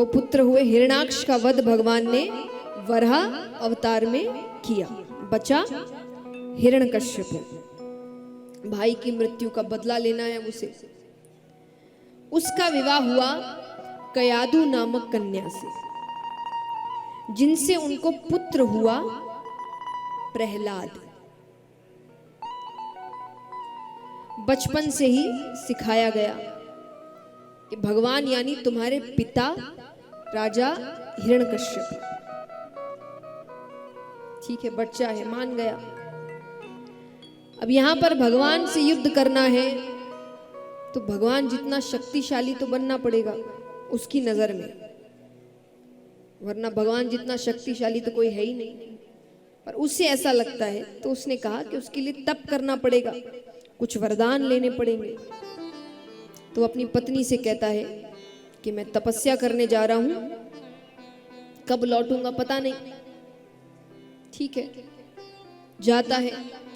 पुत्र हुए। हिरण्याक्ष का वध भगवान ने वराह अवतार में किया। बचा हिरण्यकश्यप, भाई की मृत्यु का बदला लेना है उसे। उसका विवाह हुआ कयादु नामक कन्या से, जिनसे उनको पुत्र हुआ प्रहलाद। बचपन से ही सिखाया गया कि भगवान यानी तुम्हारे पिता राजा हिरण्यकश्यप। ठीक है, बच्चा है, मान गया। अब यहां पर भगवान से युद्ध करना है तो भगवान जितना शक्तिशाली तो बनना पड़ेगा उसकी नजर में, वरना भगवान जितना शक्तिशाली तो कोई है ही नहीं। पर उसे ऐसा लगता है तो उसने कहा कि उसके लिए तप करना पड़ेगा, कुछ वरदान लेने पड़ेंगे। तो अपनी पत्नी से कहता है कि मैं तपस्या करने जा रहा हूं, कब लौटूंगा पता नहीं। ठीक है, जाता है,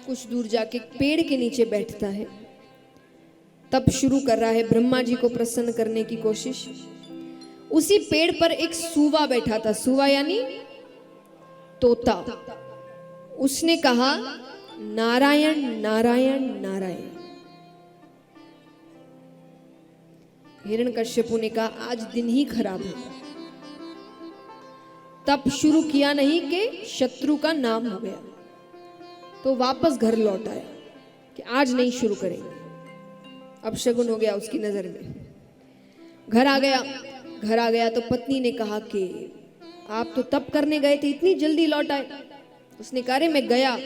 कुछ दूर जाके पेड़ के नीचे बैठता है, तब शुरू कर रहा है ब्रह्मा जी को प्रसन्न करने की कोशिश। उसी पेड़ पर एक सूवा बैठा था, सूवा यानी तोता। उसने कहा नारायण नारायण नारायण। हिरण्यकश्यपु ने कहा आज दिन ही खराब है। तब शुरू किया नहीं कि शत्रु का नाम हो गया, तो वापस घर लौट आया कि आज नहीं शुरू करेंगे। अब शगुन हो गया उसकी नजर में। घर आ गया तो पत्नी ने कहा कि आप तो तप करने गए थे, इतनी जल्दी लौट आए। उसने कहा रे मैं गया,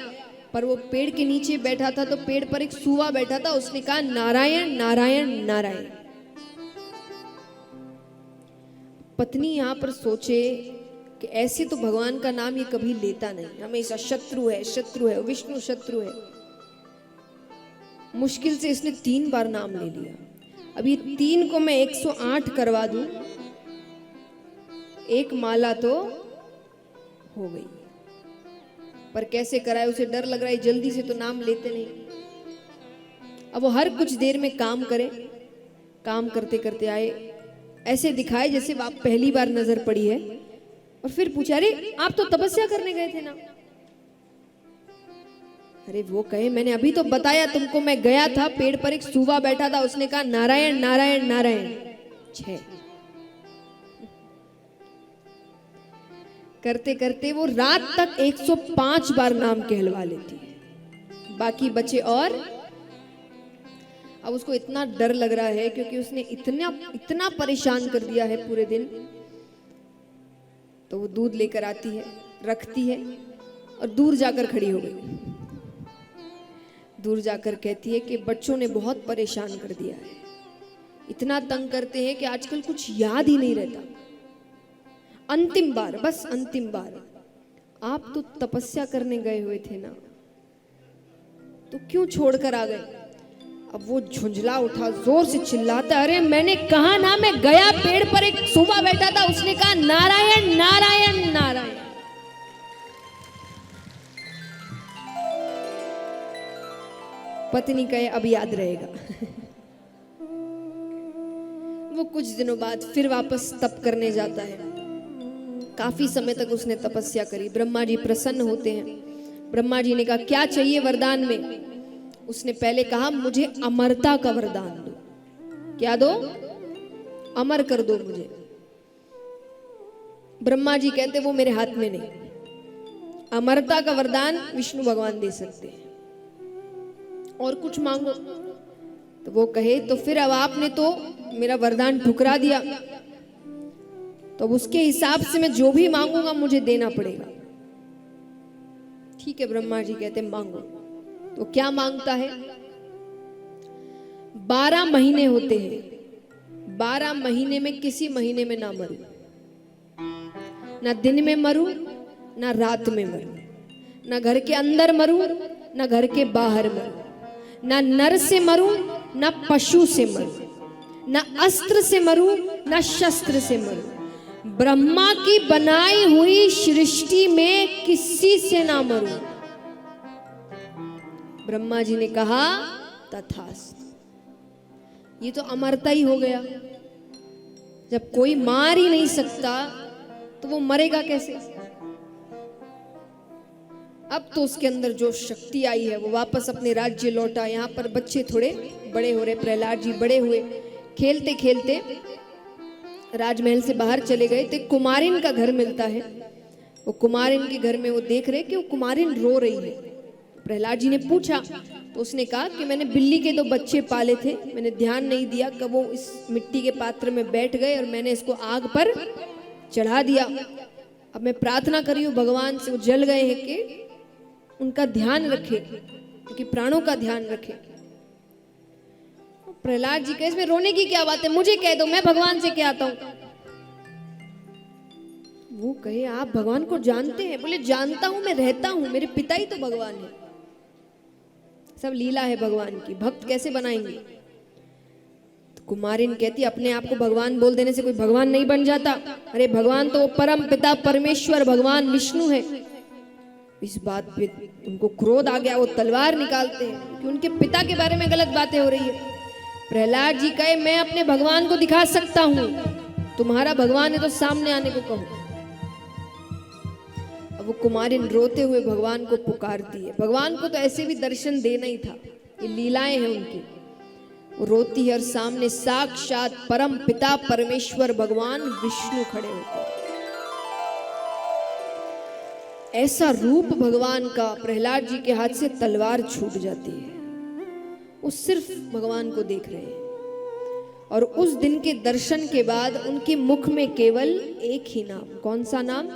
पर वो पेड़ के नीचे बैठा था तो पेड़ पर एक सूवा बैठा था, उसने कहा नारायण नारायण नारायण। पत्नी यहां पर सोचे कि ऐसे तो भगवान का नाम ये कभी लेता नहीं, हमेशा शत्रु है, विष्णु शत्रु है। मुश्किल से इसने 3 बार नाम ले लिया। अब ये 3 को मैं 108 करवा दूं, एक माला तो हो गई। पर कैसे कराए, उसे डर लग रहा है, जल्दी से तो नाम लेते नहीं। अब वो हर कुछ देर में काम करे, काम करते करते आए, ऐसे दिखाए जैसे आप पहली बार नजर पड़ी है, और फिर पूछा अरे आप तो तपस्या करने गए थे ना। अरे वो कहे मैंने अभी तो बताया तुमको, मैं गया था, पेड़ पर एक सूवा बैठा था, उसने कहा नारायण नारायण नारायण। 6 करते करते वो रात तक 105 बार नाम कहलवा लेती है, बाकी बचे। और अब उसको इतना डर लग रहा है क्योंकि उसने इतना परेशान कर दिया है पूरे दिन। तो वो दूध लेकर आती है, रखती है और दूर जाकर खड़ी हो गई। दूर जाकर कहती है कि बच्चों ने बहुत परेशान कर दिया है, इतना तंग करते हैं कि आजकल कुछ याद ही नहीं रहता। अंतिम बार, बस अंतिम बार, आप तो तपस्या करने गए हुए थे ना, तो क्यों छोड़कर आ गए। अब वो झुंझला उठा, जोर से चिल्लाता अरे मैंने कहा ना, मैं गया, पेड़ पर एक सूबा बैठा था, उसने कहा नारायण नारायण नारायण। पत्नी कहे अब याद रहेगा। वो कुछ दिनों बाद फिर वापस तप करने जाता है। काफी समय तक उसने तपस्या करी। ब्रह्मा जी प्रसन्न होते हैं। ब्रह्मा जी ने कहा क्या चाहिए वरदान में। उसने पहले कहा मुझे अमरता का वरदान दो। क्या दो? अमर कर दो मुझे। ब्रह्मा जी कहते वो मेरे हाथ में नहीं, अमरता का वरदान विष्णु भगवान दे सकते हैं, और कुछ मांगो। तो वो कहे तो फिर अब आपने तो मेरा वरदान ठुकरा दिया, तो उसके हिसाब से मैं जो भी मांगूंगा मुझे देना पड़ेगा। ठीक है, ब्रह्मा जी कहते मांगो। तो क्या मांगता है? 12 महीने होते हैं, 12 महीने में किसी महीने में ना मरूं, ना दिन में मरूं ना रात में मरूं, ना घर के अंदर मरूं ना घर के बाहर मरूं, ना नर से मरूं ना पशु से मरूं, ना अस्त्र से मरूं ना शस्त्र से मरूं, ब्रह्मा की बनाई हुई सृष्टि में किसी से ना मरूं। ब्रह्मा जी ने कहा तथास्तु। ये तो अमरता ही हो गया। जब कोई मार ही नहीं सकता तो वो मरेगा कैसे? अब तो उसके अंदर जो शक्ति आई है वो वापस अपने राज्य लौटा। यहाँ पर बच्चे थोड़े बड़े हो रहे, प्रहलाद जी बड़े हुए, खेलते खेलते राजमहल से बाहर चले गए तो कुमारिन का घर मिलता है। वो कुमारिन के घर में वो देख रहे कि वो कुमारिन रो रही है। प्रहलाद जी ने पूछा तो उसने कहा कि मैंने बिल्ली के 2 बच्चे पाले थे, मैंने ध्यान नहीं दिया कब वो इस मिट्टी के पात्र में बैठ गए और मैंने इसको आग पर चढ़ा दिया। अब मैं प्रार्थना करी हूँ भगवान से, वो जल गए हैं कि उनका ध्यान रखे, उनके प्राणों का ध्यान रखे। प्रहलाद जी कहे इसमें रोने की क्या बात है, मुझे कह दो, मैं भगवान से क्या आता हूं। वो कहे आप भगवान को जानते हैं? बोले जानता हूं, मैं रहता हूं, मेरे पिता ही तो भगवान है, सब लीला है भगवान की, भक्त कैसे बनाएंगे? तो कुमारिन कहती अपने आप को भगवान बोल देने से कोई भगवान नहीं बन जाता। अरे भगवान तो परम पिता परमेश्वर भगवान विष्णु है। इस बात पे उनको क्रोध आ गया, वो तलवार निकालते हैं कि उनके पिता के बारे में गलत बातें हो रही है। प्रहलाद जी कहे मैं अपने भगवान को दिखा सकता हूं, तुम्हारा भगवान है तो सामने आने को कहो। अब वो कुमारिन रोते हुए भगवान को पुकारती है। भगवान को तो ऐसे भी दर्शन देना ही था, ये लीलाएं हैं उनकी। वो रोती है और सामने साक्षात परम पिता परमेश्वर भगवान विष्णु खड़े होते हैं। ऐसा रूप भगवान का, प्रहलाद जी के हाथ से तलवार छूट जाती है। वो सिर्फ भगवान को देख रहे हैं और उस दिन के दर्शन के बाद उनके मुख में केवल एक ही नाम, कौन सा नाम?